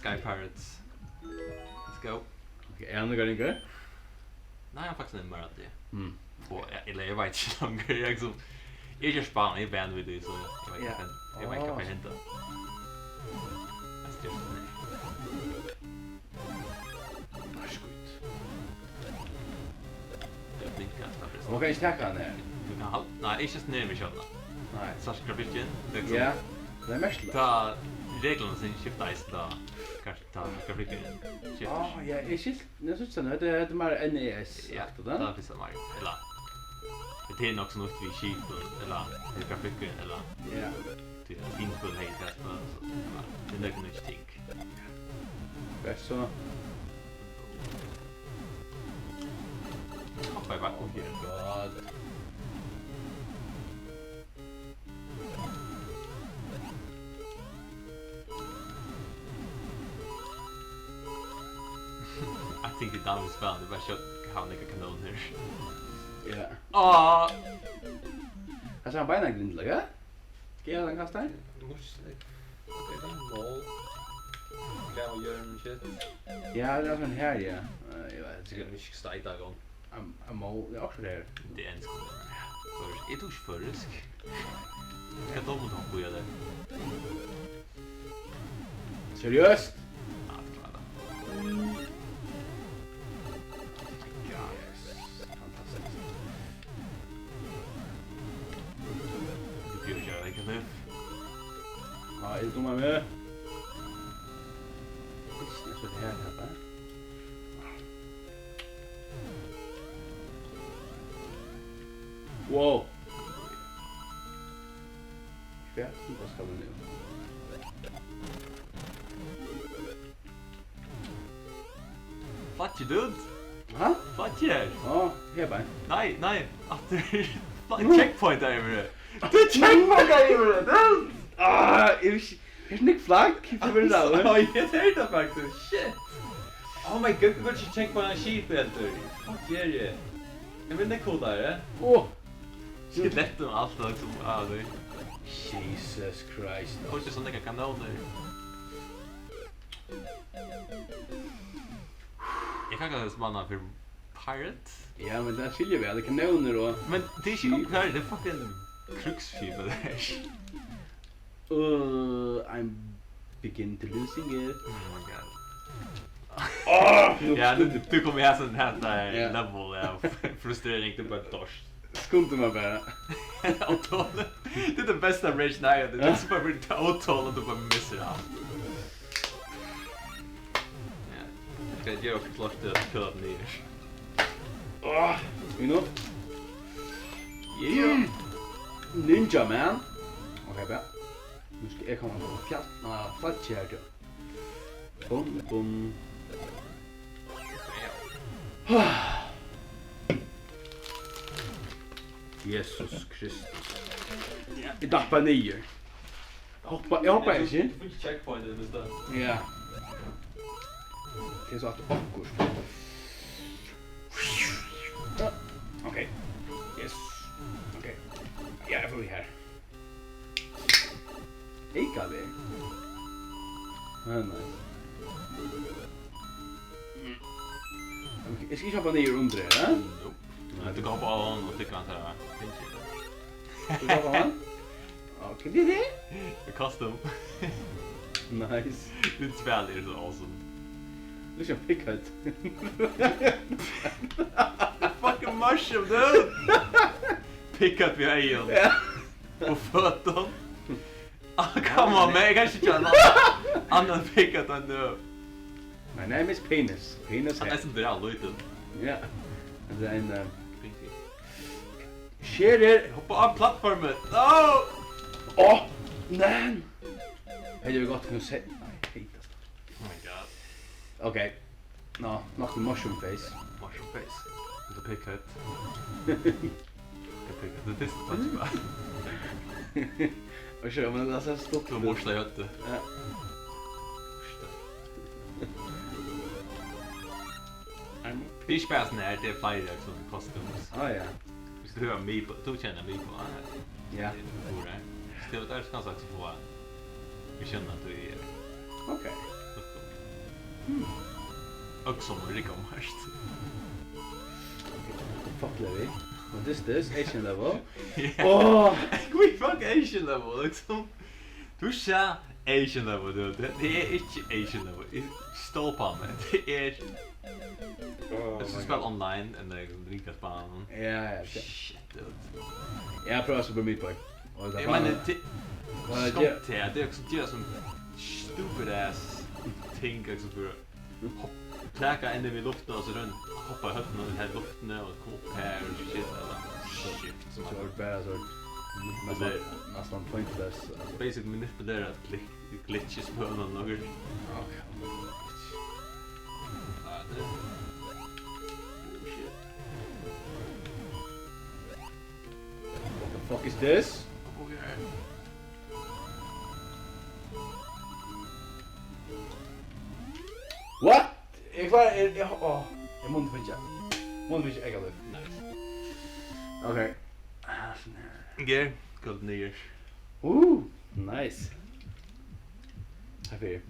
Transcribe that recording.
Sky Pirates. Let's go. Okej, är han några ringer? Nej, jag faktiskt närmare det. Och Eller jag vet inte längre. Jag liksom jag är spann i band med det så jag vet inte. Jag vet inte vad händer. vad kan jag stäcka han här? Nej, inte ner med källan. Nej. Så ska vi igen. Ja. Det är mest. Ta reglerna sen skifta is då. Kanske ta grafiken. Ja, jag syns det så sen det är mer NES efter den. Ja, det är mer. Eller det är också något vi skiftar eller grafiken eller ja. Det är fint på hej test så. Det är nog inte ting. Bäst så. Hoppa bara. Oh my god. I think the down is found. Det var så how like a canon här. Ja. Alltså han bara grindla, ja? Ska jag den kastar? Okej, det är mål. Kan göra en shit. Ja, det är sån här, ja. Jag vet inte. Det ska städa igång. Mål, det är också där. Det är en skål. För är du förrisk? Jag kan inte hoppa det. Seriöst? Ja, det klarar Fantastiskt. Du blir köra lika nu. Ja, är du dumma med? Jag så här här. Wow. Ja, vad ska vi nu? Fuck you, dude. Ha? Fuck you. Ja, här bara. Nej. Checkpoint där över. Du checkpoint där över. Är det flagg? För det där. Ja, jag tänkte det faktiskt. Shit. Oh my god, du vill inte checkpoint en sheep efter. Fuck you. Jag vill inte koda det. Det är lätt med allt liksom. Det. Jesus Christ. Och det är såna kanoner. Jag kan kalla det som annan för pirate. Ja, men det skiljer vi. Det kanoner då. Men det är inte kvar, det är fucking kruxskip det här. I'm begin to losing it. Oh my god. Ja, du kommer ha sån här level av frustrering till bara torsk. Skunde man bara. Autolen. Det är det bästa rage när det är bara för att autolen du bara missar allt. Ja. Jag har klart det kört ner. You know? Yeah. Ninja man. Okej, bra. Nu ska jag komma på flattkärr då. Bum. Jesus Kristus. Jag dappar ner. Jag hoppar inte. Du får inte checkpoint det nästan. Ja. Det är så att du backar. Okej. Yes. Okej. Ja, jag får vi här. Hej, Kalle. Nice. Okej, jag ska hoppa ner under det, ja? Nope. Du kan hoppa av och tycka han såhär. Du hoppar man? Okej, det är det. Custom. Nice. Ditt spel är så awesome. Du kör pickat. Fucking mushroom, dude! Pickat vid ögon. På fötterna. Come on, man. Jag kanske inte har annan pickat än du. My name is Penis. Penis Han är som det är lite. Ja. Det är en... Pinky. Shit! Hoppa av plattformen. No! Nej! Hej, du gott att se. Nej, hitast. Oh my god. Okej. Nå, något med mushroom face. Mushroom face. The pickat. The pickat. Det är så touch bara. Och kör, men det är så stort. Du morslar ju inte. Ja. Det är späs när det är fire som costumes. Ja. Visst du har mig på, du känner mig på. Ja. Det är där ska jag också få. Vi känner att du är. Okej. Också må rika marst. Fuck Levi. What is this? Asian level? Yeah. Oh! We fuck Asian level, liksom. Du sa Asian level, du. Det är inte Asian level. Stå på mig. Det är... Jag ska spela online än det rika spanen. Ja. Shit, dude. Jag prövar Super Meat Boy. Jag menar, det... Skott här, det är också det som stupid ass ting också för pläka ända vid luften och så runt hoppa i höften och den här luften och komma upp här och shit eller shit som Så bara så nästan pointless. basic manipulera glitches på någon något. Okej. What the fuck is this? What? Jag klarar jag måste inte pincha. Måste pincha ägga det. Okej. Ger, golden years. Nice. Här för er.